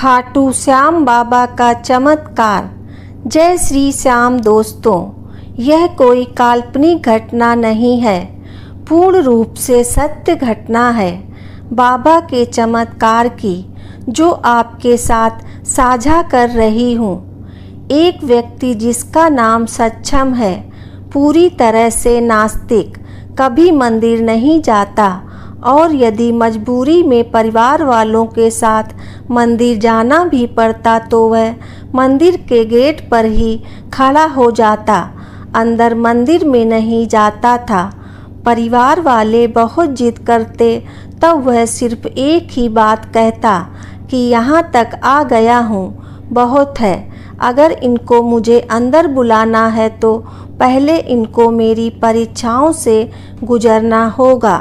खाटू श्याम बाबा का चमत्कार। जय श्री श्याम दोस्तों, यह कोई काल्पनिक घटना नहीं है, पूर्ण रूप से सत्य घटना है बाबा के चमत्कार की, जो आपके साथ साझा कर रही हूँ। एक व्यक्ति जिसका नाम सक्षम है, पूरी तरह से नास्तिक, कभी मंदिर नहीं जाता और यदि मजबूरी में परिवार वालों के साथ मंदिर जाना भी पड़ता तो वह मंदिर के गेट पर ही खड़ा हो जाता, अंदर मंदिर में नहीं जाता था। परिवार वाले बहुत जिद करते तब वह सिर्फ एक ही बात कहता कि यहाँ तक आ गया हूँ, बहुत है, अगर इनको मुझे अंदर बुलाना है तो पहले इनको मेरी परीक्षाओं से गुजरना होगा,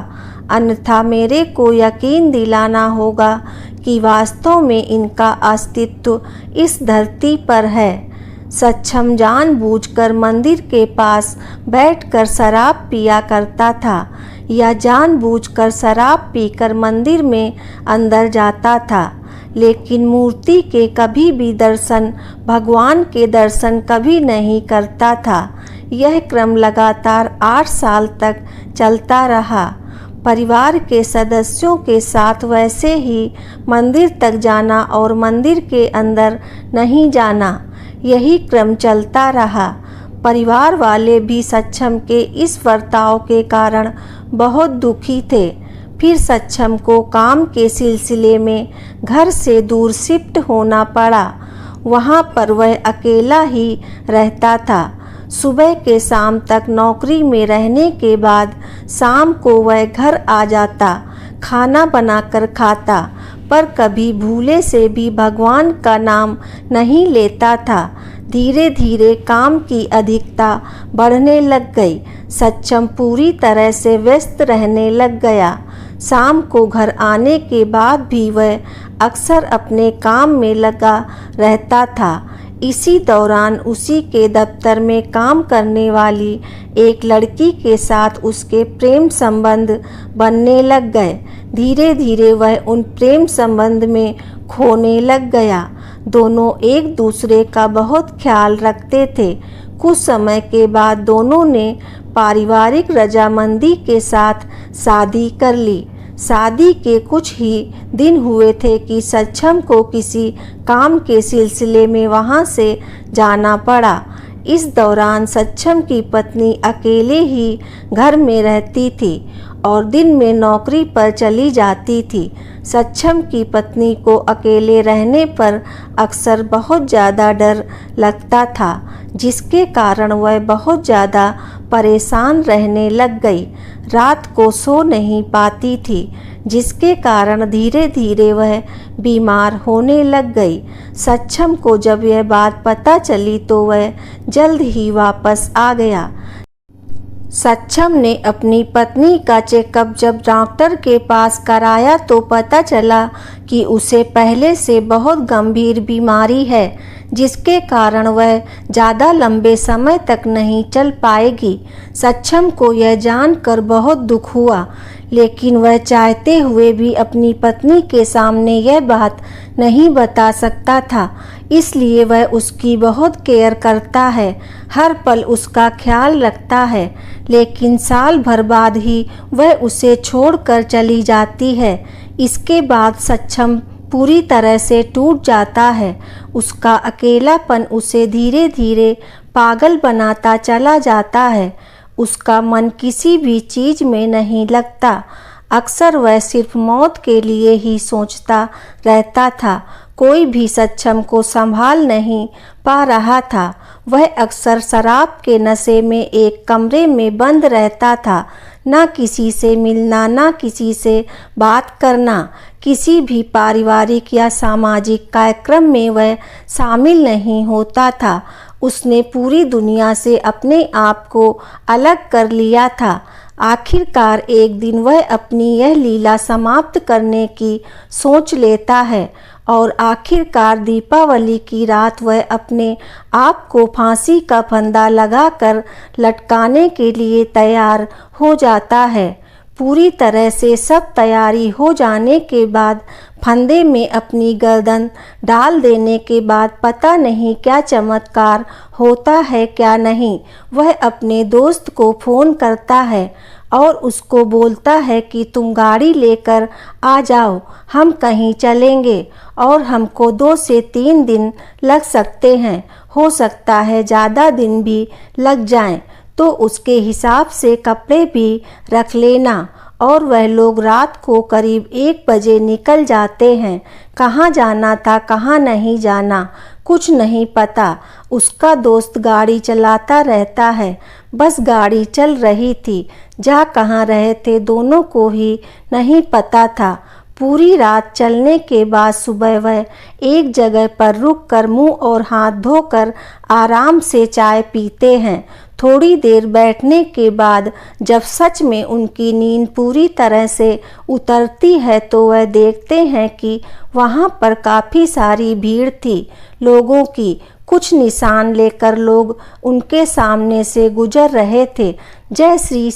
अन्यथा मेरे को यकीन दिलाना होगा कि वास्तव में इनका अस्तित्व इस धरती पर है। सक्षम जानबूझकर मंदिर के पास बैठकर शराब पिया करता था या जानबूझकर शराब पीकर मंदिर में अंदर जाता था, लेकिन मूर्ति के कभी भी दर्शन, भगवान के दर्शन कभी नहीं करता था। यह क्रम लगातार 8 साल तक चलता रहा। परिवार के सदस्यों के साथ वैसे ही मंदिर तक जाना और मंदिर के अंदर नहीं जाना, यही क्रम चलता रहा। परिवार वाले भी सक्षम के इस बर्ताव के कारण बहुत दुखी थे। फिर सक्षम को काम के सिलसिले में घर से दूर शिफ्ट होना पड़ा। वहाँ पर वह अकेला ही रहता था। सुबह के शाम तक नौकरी में रहने के बाद शाम को वह घर आ जाता, खाना बनाकर खाता, पर कभी भूले से भी भगवान का नाम नहीं लेता था। धीरे धीरे काम की अधिकता बढ़ने लग गई। सक्षम पूरी तरह से व्यस्त रहने लग गया। शाम को घर आने के बाद भी वह अक्सर अपने काम में लगा रहता था। इसी दौरान उसी के दफ्तर में काम करने वाली एक लड़की के साथ उसके प्रेम संबंध बनने लग गए। धीरे धीरे वह उन प्रेम संबंध में खोने लग गया। दोनों एक दूसरे का बहुत ख्याल रखते थे। कुछ समय के बाद दोनों ने पारिवारिक रजामंदी के साथ शादी कर ली। शादी के कुछ ही दिन हुए थे कि सक्षम को किसी काम के सिलसिले में वहां से जाना पड़ा। इस दौरान सक्षम की पत्नी अकेले ही घर में रहती थी और दिन में नौकरी पर चली जाती थी। सक्षम की पत्नी को अकेले रहने पर अक्सर बहुत ज़्यादा डर लगता था, जिसके कारण वह बहुत ज़्यादा परेशान रहने लग गई। रात को सो नहीं पाती थी, जिसके कारण धीरे धीरे वह बीमार होने लग गई। सक्षम को जब यह बात पता चली तो वह जल्द ही वापस आ गया। सक्षम ने अपनी पत्नी का चेकअप जब डॉक्टर के पास कराया तो पता चला कि उसे पहले से बहुत गंभीर बीमारी है, जिसके कारण वह ज़्यादा लंबे समय तक नहीं चल पाएगी। सक्षम को यह जानकर बहुत दुख हुआ, लेकिन वह चाहते हुए भी अपनी पत्नी के सामने यह बात नहीं बता सकता था। इसलिए वह उसकी बहुत केयर करता है, हर पल उसका ख्याल रखता है, लेकिन साल भर बाद ही वह उसे छोड़कर चली जाती है। इसके बाद सक्षम पूरी तरह से टूट जाता है। उसका अकेलापन उसे धीरे धीरे पागल बनाता चला जाता है। उसका मन किसी भी चीज़ में नहीं लगता। अक्सर वह सिर्फ मौत के लिए ही सोचता रहता था। कोई भी सक्षम को संभाल नहीं पा रहा था। वह अक्सर शराब के नशे में एक कमरे में बंद रहता था। ना किसी से मिलना, ना किसी से बात करना, किसी भी पारिवारिक या सामाजिक कार्यक्रम में वह शामिल नहीं होता था। उसने पूरी दुनिया से अपने आप को अलग कर लिया था। आखिरकार एक दिन वह अपनी यह लीला समाप्त करने की सोच लेता है और आखिरकार दीपावली की रात वह अपने आप को फांसी का फंदा लगाकर लटकाने के लिए तैयार हो जाता है। पूरी तरह से सब तैयारी हो जाने के बाद फंदे में अपनी गर्दन डाल देने के बाद पता नहीं क्या चमत्कार होता है क्या नहीं, वह अपने दोस्त को फ़ोन करता है और उसको बोलता है कि तुम गाड़ी लेकर आ जाओ, हम कहीं चलेंगे और हमको 2 से 3 दिन लग सकते हैं, हो सकता है ज़्यादा दिन भी लग जाएं, तो उसके हिसाब से कपड़े भी रख लेना। और वह लोग रात को करीब 1 बजे निकल जाते हैं। कहाँ जाना था कहाँ नहीं जाना कुछ नहीं पता। उसका दोस्त गाड़ी चलाता रहता है, बस गाड़ी चल रही थी, जा कहाँ रहे थे दोनों को ही नहीं पता था। पूरी रात चलने के बाद सुबह वह एक जगह पर रुक कर मुँह और हाथ धोकर आराम से चाय पीते हैं। थोड़ी देर बैठने के बाद जब सच में उनकी नींद पूरी तरह से उतरती है तो वह देखते हैं कि वहाँ पर काफ़ी सारी भीड़ थी लोगों की। कुछ निशान लेकर लोग उनके सामने से गुजर रहे थे, जय श्री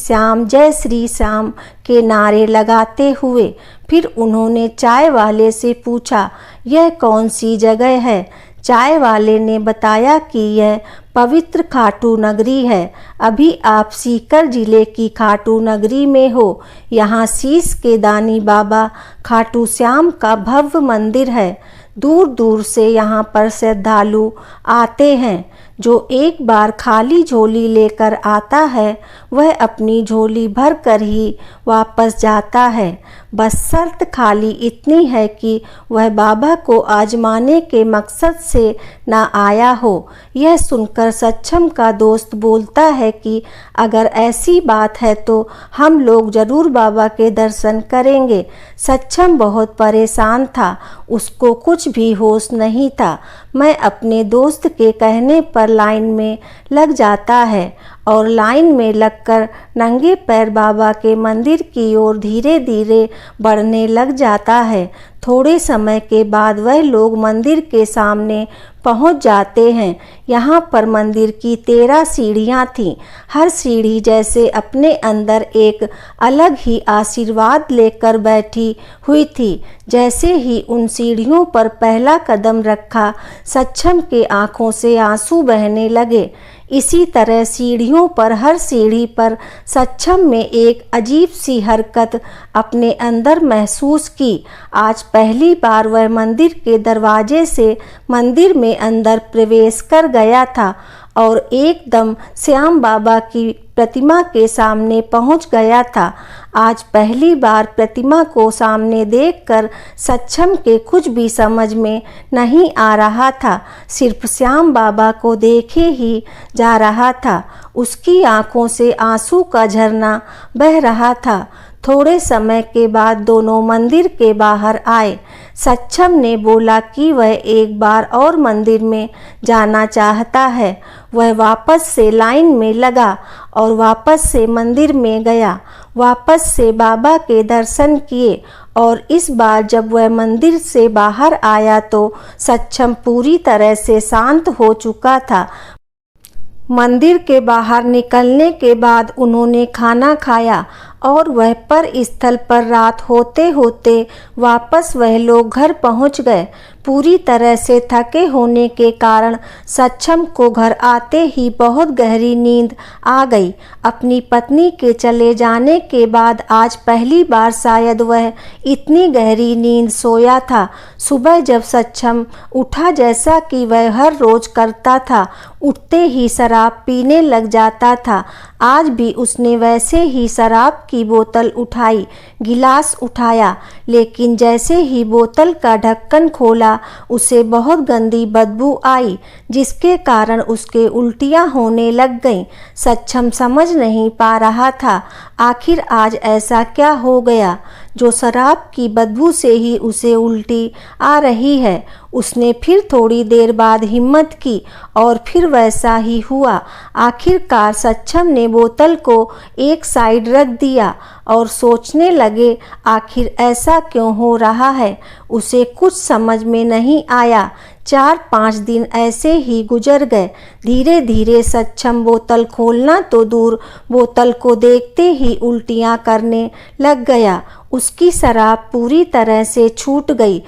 श्याम के नारे लगाते हुए। फिर उन्होंने चाय वाले से पूछा, यह कौन सी जगह है? चाय वाले ने बताया कि यह पवित्र खाटू नगरी है। अभी आप सीकर जिले की खाटू नगरी में हो। यहाँ शीश के दानी बाबा खाटू श्याम का भव्य मंदिर है। दूर दूर से यहाँ पर श्रद्धालु आते हैं। जो एक बार खाली झोली लेकर आता है वह अपनी झोली भर कर ही वापस जाता है। बस शर्त खाली इतनी है कि वह बाबा को आजमाने के मकसद से ना आया हो। यह सुनकर सक्षम का दोस्त बोलता है कि अगर ऐसी बात है तो हम लोग जरूर बाबा के दर्शन करेंगे। सक्षम बहुत परेशान था, उसको कुछ भी होश नहीं था। मैं अपने दोस्त के कहने पर लाइन में लग जाता है और लाइन में लगकर नंगे पैर बाबा के मंदिर की ओर धीरे धीरे बढ़ने लग जाता है। थोड़े समय के बाद वह लोग मंदिर के सामने पहुंच जाते हैं। यहाँ पर मंदिर की 13 सीढ़ियाँ थीं। हर सीढ़ी जैसे अपने अंदर एक अलग ही आशीर्वाद लेकर बैठी हुई थी। जैसे ही उन सीढ़ियों पर पहला कदम रखा, सक्षम के आंखों से आंसू बहने लगे। इसी तरह सीढ़ियों पर हर सीढ़ी पर सक्षम में एक अजीब सी हरकत अपने अंदर महसूस की। आज पहली बार वह मंदिर के दरवाजे से मंदिर में अंदर प्रवेश कर गया था और एकदम श्याम बाबा की प्रतिमा के सामने पहुंच गया था। आज पहली बार प्रतिमा को सामने देखकर सक्षम के कुछ भी समझ में नहीं आ रहा था, सिर्फ श्याम बाबा को देखे ही जा रहा था। उसकी आंखों से आंसू का झरना बह रहा था। थोड़े समय के बाद दोनों मंदिर के बाहर आए। सक्षम ने बोला कि वह एक बार और मंदिर में जाना चाहता है। वह वापस से लाइन में लगा और वापस से मंदिर में गया। वापस से बाबा के दर्शन किए और इस बार जब वह मंदिर से बाहर आया तो सक्षम पूरी तरह से शांत हो चुका था। मंदिर के बाहर निकलने के बाद उन्होंने खाना खाया और वह पर स्थल पर रात होते होते वापस वह लोग घर पहुंच गए। पूरी तरह से थके होने के कारण सक्षम को घर आते ही बहुत गहरी नींद आ गई। अपनी पत्नी के चले जाने के बाद आज पहली बार शायद वह इतनी गहरी नींद सोया था। सुबह जब सक्षम उठा, जैसा कि वह हर रोज करता था, उठते ही शराब पीने लग जाता था। आज भी उसने वैसे ही शराब की बोतल उठाई, गिलास उठाया, लेकिन जैसे ही बोतल का ढक्कन खोला उसे बहुत गंदी बदबू आई, जिसके कारण उसके उल्टियां होने लग गईं। सक्षम समझ नहीं पा रहा था आखिर आज ऐसा क्या हो गया जो शराब की बदबू से ही उसे उल्टी आ रही है। उसने फिर थोड़ी देर बाद हिम्मत की और फिर वैसा ही हुआ। आखिरकार सक्षम ने बोतल को एक साइड रख दिया और सोचने लगे आखिर ऐसा क्यों हो रहा है। उसे कुछ समझ में नहीं आया। 4-5 दिन ऐसे ही गुजर गए। धीरे धीरे सक्षम बोतल खोलना तो दूर, बोतल को देखते ही उल्टियां करने लग गया। उसकी शराब पूरी तरह से छूट गई।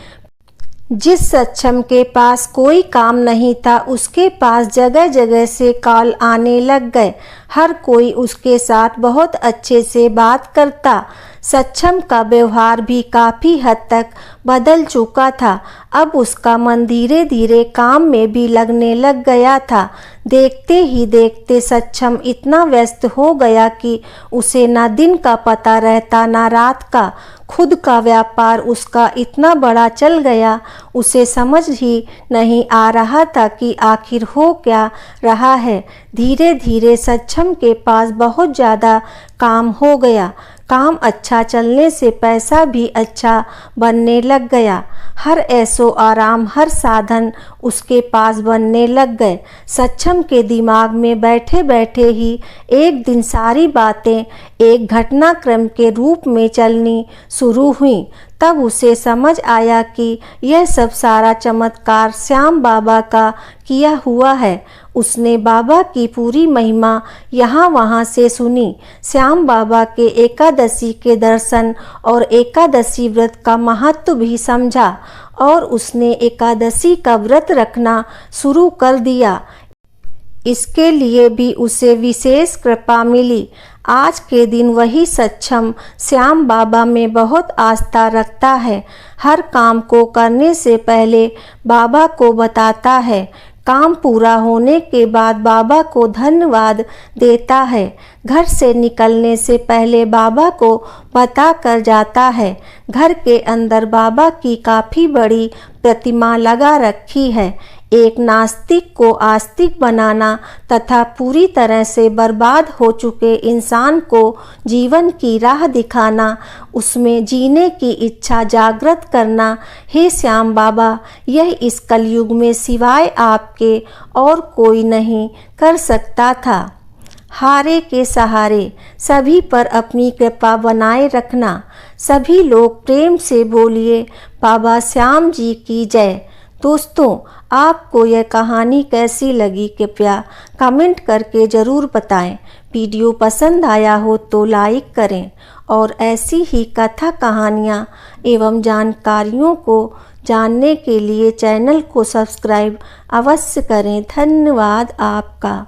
जिस सक्षम के पास कोई काम नहीं था, उसके पास जगह जगह से कॉल आने लग गए। हर कोई उसके साथ बहुत अच्छे से बात करता। सक्षम का व्यवहार भी काफ़ी हद तक बदल चुका था। अब उसका मन धीरे धीरे काम में भी लगने लग गया था। देखते ही देखते सक्षम इतना व्यस्त हो गया कि उसे ना दिन का पता रहता ना रात का। खुद का व्यापार उसका इतना बड़ा चल गया, उसे समझ ही नहीं आ रहा था कि आखिर हो क्या रहा है। धीरे धीरे सक्षम के पास बहुत ज़्यादा काम हो गया। काम अच्छा चलने से पैसा भी अच्छा बनने लग गया। हर ऐशो आराम, हर साधन उसके पास बनने लग गए। सक्षम के दिमाग में बैठे बैठे ही एक दिन सारी बातें एक घटनाक्रम के रूप में चलनी शुरू हुई। तब उसे समझ आया कि यह सब सारा चमत्कार श्याम बाबा का किया हुआ है। उसने बाबा की पूरी महिमा यहाँ वहाँ से सुनी। श्याम बाबा के एकादशी के दर्शन और एकादशी व्रत का महत्व भी समझा और उसने एकादशी का व्रत रखना शुरू कर दिया। इसके लिए भी उसे विशेष कृपा मिली। आज के दिन वही सक्षम श्याम बाबा में बहुत आस्था रखता है। हर काम को करने से पहले बाबा को बताता है। काम पूरा होने के बाद बाबा को धन्यवाद देता है। घर से निकलने से पहले बाबा को बता कर जाता है। घर के अंदर बाबा की काफ़ी बड़ी प्रतिमा लगा रखी है। एक नास्तिक को आस्तिक बनाना तथा पूरी तरह से बर्बाद हो चुके इंसान को जीवन की राह दिखाना, उसमें जीने की इच्छा जागृत करना। हे श्याम बाबा, यह इस कलयुग में सिवाय आपके और कोई नहीं कर सकता था। हारे के सहारे सभी पर अपनी कृपा बनाए रखना। सभी लोग प्रेम से बोलिए बाबा श्याम जी की जय। दोस्तों, आपको यह कहानी कैसी लगी कृपया कमेंट करके ज़रूर बताएं। वीडियो पसंद आया हो तो लाइक करें और ऐसी ही कथा कहानियाँ एवं जानकारियों को जानने के लिए चैनल को सब्सक्राइब अवश्य करें। धन्यवाद आपका।